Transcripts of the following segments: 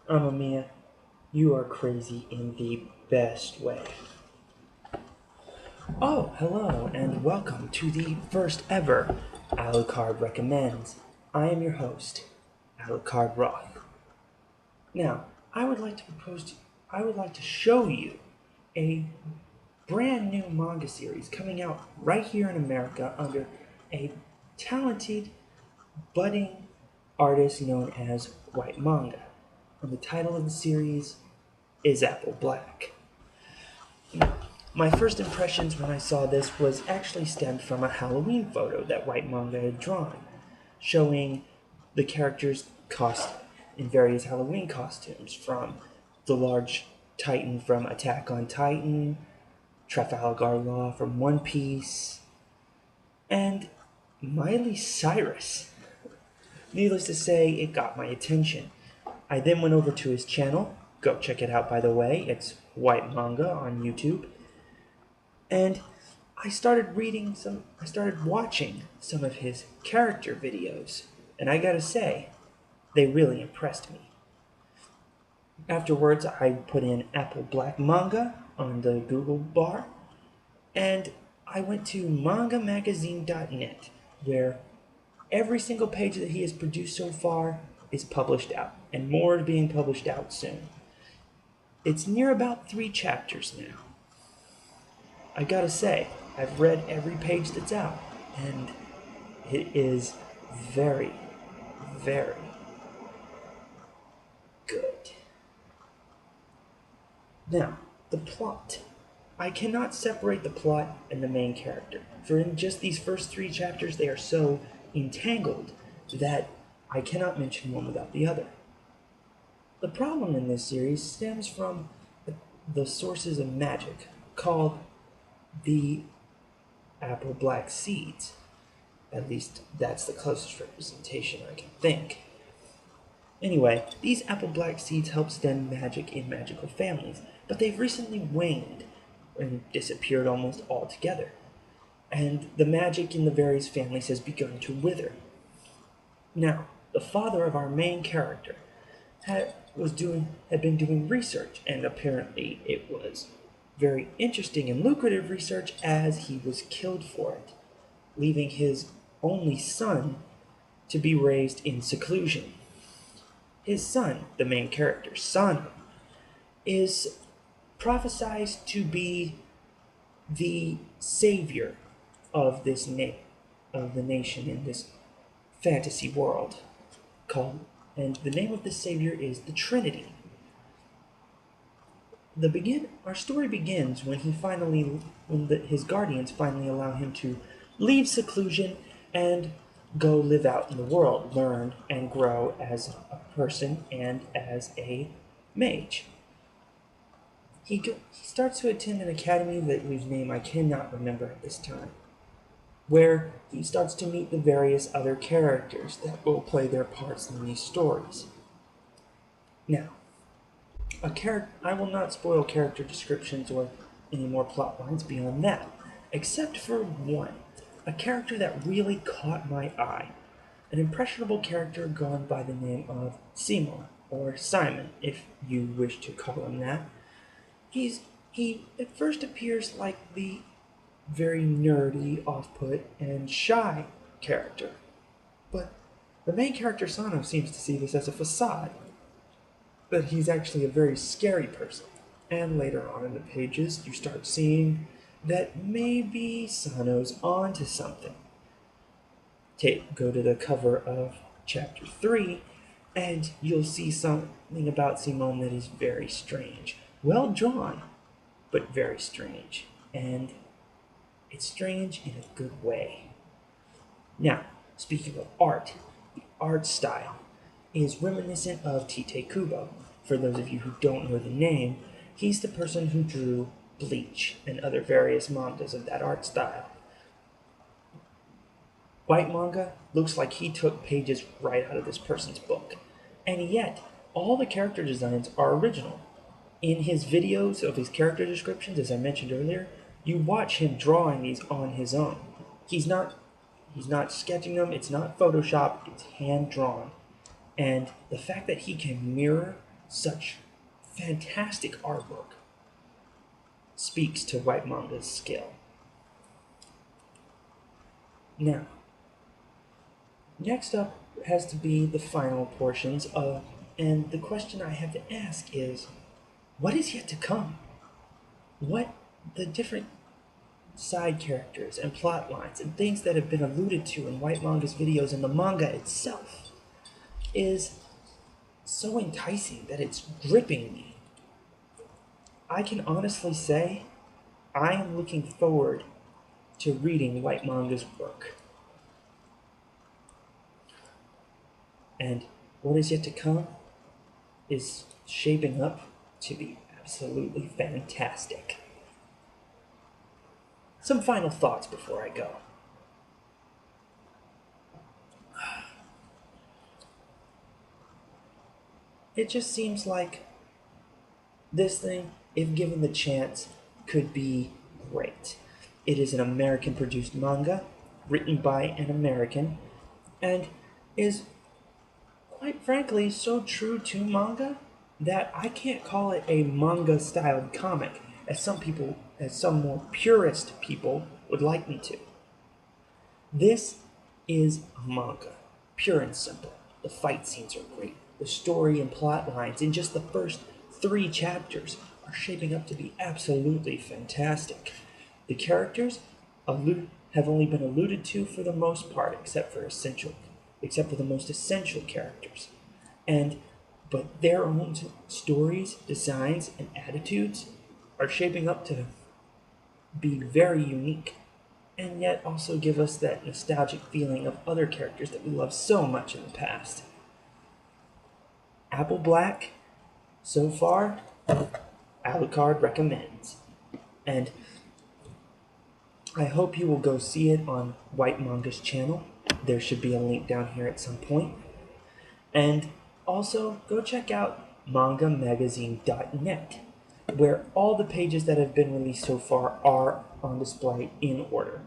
Mia, you are crazy in the best way. Oh, hello, and welcome to the first ever Alucard Recommends. I am your host, Alucard Roth. Now, I would like to show you a brand new manga series coming out right here in America under a talented, budding artist known as White Manga. And the title of the series is Apple Black. My first impressions when I saw this was actually stemmed from a Halloween photo that White Manga had drawn, showing the characters in various Halloween costumes, from the large Titan from Attack on Titan, Trafalgar Law from One Piece, and Miley Cyrus. Needless to say, it got my attention. I then went over to his channel. Go check it out, by the way. It's White Manga on YouTube. And I started watching some of his character videos. And I gotta say, they really impressed me. Afterwards, I put in Apple Black Manga on the Google bar. And I went to mangamagazine.net, where every single page that he has produced so far is published out, and more is being published out soon. It's near about 3 chapters now. I gotta say, I've read every page that's out, and it is very, very good. Now, the plot. I cannot separate the plot and the main character, for in just these first 3 chapters they are so entangled that I cannot mention one without the other. The problem in this series stems from the sources of magic, called the Apple Black Seeds. At least that's the closest representation I can think. Anyway, these Apple Black Seeds help stem magic in magical families, but they've recently waned and disappeared almost altogether, and the magic in the various families has begun to wither. Now, the father of our main character had been doing research, and apparently it was very interesting and lucrative research, as he was killed for it, leaving his only son to be raised in seclusion. His son, the main character, Sano, is prophesied to be the savior of of the nation in this fantasy world, and the name of the savior is the Trinity. Our story begins when his guardians finally allow him to leave seclusion and go live out in the world, learn and grow as a person and as a mage. He starts to attend an academy whose name I cannot remember at this time, where he starts to meet the various other characters that will play their parts in these stories. Now, I will not spoil character descriptions or any more plot lines beyond that, except for one, a character that really caught my eye, an impressionable character gone by the name of Seymour, or Simon, if you wish to call him that. He at first appears like the very nerdy, off-put, and shy character, but the main character Sano seems to see this as a facade, but he's actually a very scary person. And later on in the pages, you start seeing that maybe Sano's onto something. Go to the cover of chapter 3, and you'll see something about Simone that is very strange. Well drawn, but very strange. And it's strange in a good way. Now, speaking of art, the art style is reminiscent of Tite Kubo. For those of you who don't know the name, he's the person who drew Bleach and other various mangas of that art style. White Manga looks like he took pages right out of this person's book, and yet all the character designs are original. In his videos of his character descriptions, as I mentioned earlier, you watch him drawing these on his own. He's not sketching them, it's not Photoshop, it's hand drawn. And the fact that he can mirror such fantastic artwork speaks to white manga's skill. Now, next up has to be the final portions of, and the question I have to ask is, what is yet to come? What the different side characters and plot lines and things that have been alluded to in white manga's videos and the manga itself is so enticing that it's gripping me. I can honestly say I am looking forward to reading white manga's work. And what is yet to come is shaping up to be absolutely fantastic. Some final thoughts before I go. It just seems like this thing, if given the chance, could be great. It is an American-produced manga, written by an American, and is, quite frankly, so true to manga that I can't call it a manga-styled comic, as some more purist people would like me to. This is a manga, pure and simple. The fight scenes are great. The story and plot lines in just the first 3 chapters are shaping up to be absolutely fantastic. The characters have only been alluded to for the most part, except for the most essential characters. But their own stories, designs, and attitudes are shaping up to be very unique, and yet also give us that nostalgic feeling of other characters that we loved so much in the past. Apple Black, so far, Alucard recommends. And I hope you will go see it on White Manga's channel. There should be a link down here at some point. And also, go check out mangamagazine.net, where all the pages that have been released so far are on display in order.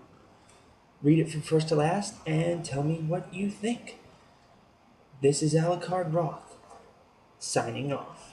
Read it from first to last and tell me what you think. This is Alucard Roth, signing off.